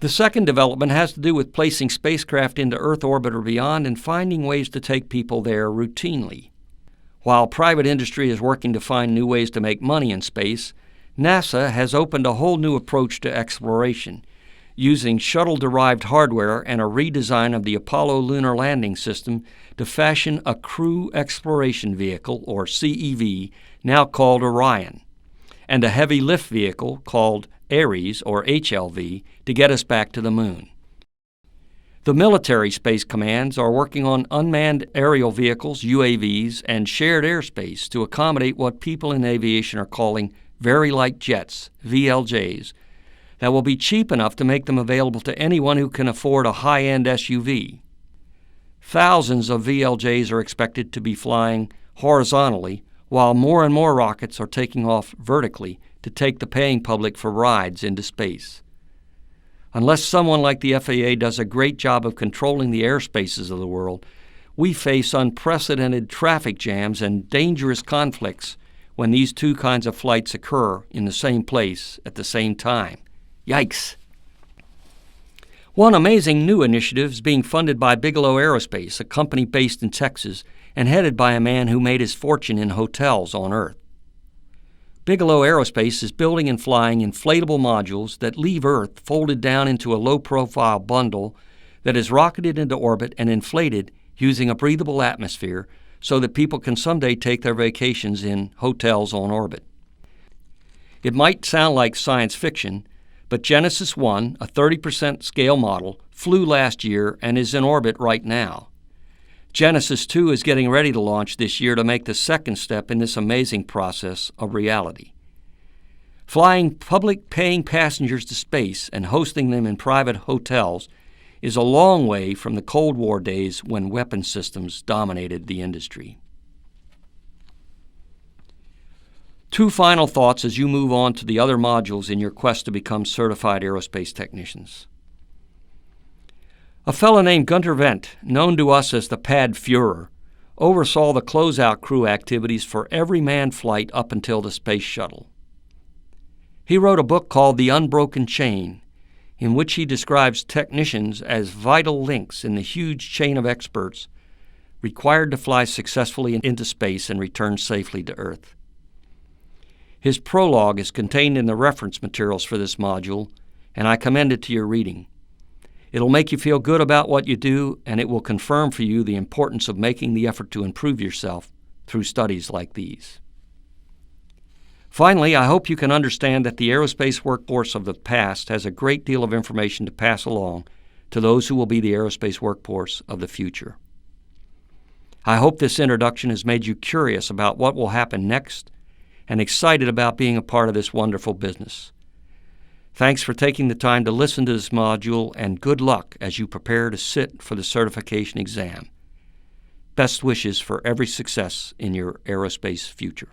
The second development has to do with placing spacecraft into Earth orbit or beyond and finding ways to take people there routinely. While private industry is working to find new ways to make money in space, NASA has opened a whole new approach to exploration, using shuttle-derived hardware and a redesign of the Apollo lunar landing system to fashion a crew exploration vehicle, or CEV, now called Orion, and a heavy lift vehicle called Ares, or HLV, to get us back to the moon. The military space commands are working on unmanned aerial vehicles, UAVs, and shared airspace to accommodate what people in aviation are calling very light jets, VLJs, that will be cheap enough to make them available to anyone who can afford a high-end SUV. Thousands of VLJs are expected to be flying horizontally, while more and more rockets are taking off vertically to take the paying public for rides into space. Unless someone like the FAA does a great job of controlling the airspaces of the world, we face unprecedented traffic jams and dangerous conflicts when these two kinds of flights occur in the same place at the same time. Yikes! One amazing new initiative is being funded by Bigelow Aerospace, a company based in Texas and headed by a man who made his fortune in hotels on Earth. Bigelow Aerospace is building and flying inflatable modules that leave Earth folded down into a low-profile bundle that is rocketed into orbit and inflated using a breathable atmosphere so that people can someday take their vacations in hotels on orbit. It might sound like science fiction, but Genesis 1, a 30% scale model, flew last year and is in orbit right now. Genesis 2 is getting ready to launch this year to make the second step in this amazing process a reality. Flying public paying passengers to space and hosting them in private hotels is a long way from the Cold War days when weapon systems dominated the industry. Two final thoughts as you move on to the other modules in your quest to become certified aerospace technicians. A fellow named Gunter Wendt, known to us as the Pad Fuhrer, oversaw the closeout crew activities for every manned flight up until the space shuttle. He wrote a book called The Unbroken Chain, in which he describes technicians as vital links in the huge chain of experts required to fly successfully into space and return safely to Earth. His prologue is contained in the reference materials for this module, and I commend it to your reading. It'll make you feel good about what you do, and it will confirm for you the importance of making the effort to improve yourself through studies like these. Finally, I hope you can understand that the aerospace workforce of the past has a great deal of information to pass along to those who will be the aerospace workforce of the future. I hope this introduction has made you curious about what will happen next and excited about being a part of this wonderful business. Thanks for taking the time to listen to this module, and good luck as you prepare to sit for the certification exam. Best wishes for every success in your aerospace future.